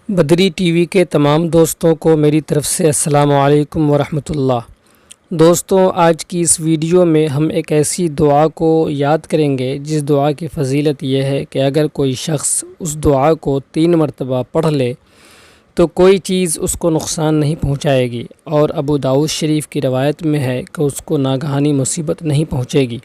بدری T V کے تمام دوستوں کو میری طرف سے السلام علیکم ورحمۃ اللہ۔ دوستوں، آج کی اس ویڈیو میں ہم ایک ایسی دعا کو یاد کریں گے جس دعا کی فضیلت یہ ہے کہ اگر کوئی شخص اس دعا کو 3 مرتبہ پڑھ لے تو کوئی چیز اس کو نقصان نہیں پہنچائے گی، اور ابو داؤد شریف کی روایت میں ہے کہ اس کو ناگہانی مصیبت نہیں پہنچے گی۔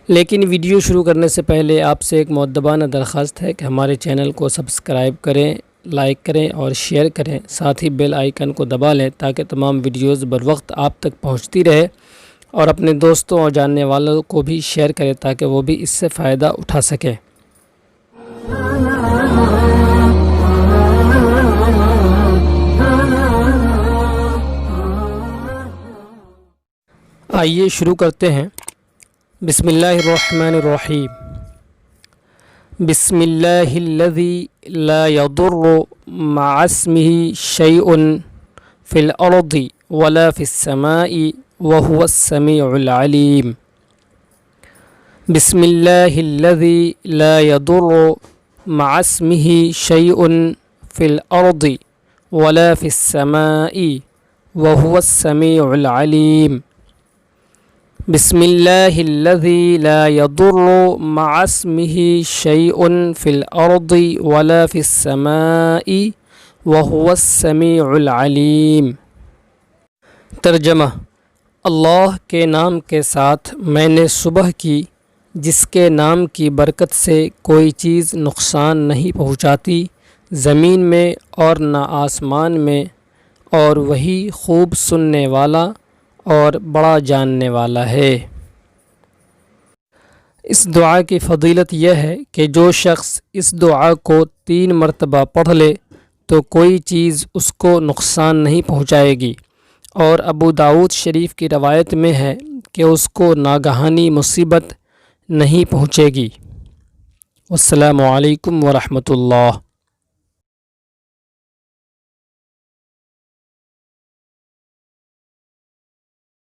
لیکن ویڈیو شروع کرنے سے پہلے آپ سے ایک مؤدبانہ درخواست ہے کہ ہمارے چینل کو سبسکرائب کریں، لائک کریں اور شیئر کریں، ساتھ ہی بیل آئیکن کو دبا لیں تاکہ تمام ویڈیوز بروقت آپ تک پہنچتی رہے، اور اپنے دوستوں اور جاننے والوں کو بھی شیئر کریں تاکہ وہ بھی اس سے فائدہ اٹھا سکیں۔ آئیے شروع کرتے ہیں۔ بسم اللہ الرحمن الرحیم۔ بسم اللہ الذی لا یضر مع اسمہ شیء فی الارض ولا فی السماء وهو السمیع العلیم۔ بسم اللہ الذی لا یضر مع اسمہ شیء فی الارض ولا فی السماء وهو السمیع العلیم۔ بسم اللہ الذی لا یضر مع اسمہ شیء فی الارض ولا فی السماء وهو السمیع العلیم۔ ترجمہ: اللہ کے نام کے ساتھ میں نے صبح کی جس کے نام کی برکت سے کوئی چیز نقصان نہیں پہنچاتی زمین میں اور نہ آسمان میں، اور وہی خوب سننے والا اور بڑا جاننے والا ہے۔ اس دعا کی فضیلت یہ ہے کہ جو شخص اس دعا کو 3 مرتبہ پڑھ لے تو کوئی چیز اس کو نقصان نہیں پہنچائے گی، اور ابو داؤد شریف کی روایت میں ہے کہ اس کو ناگہانی مصیبت نہیں پہنچے گی۔ السلام علیکم ورحمۃ اللہ۔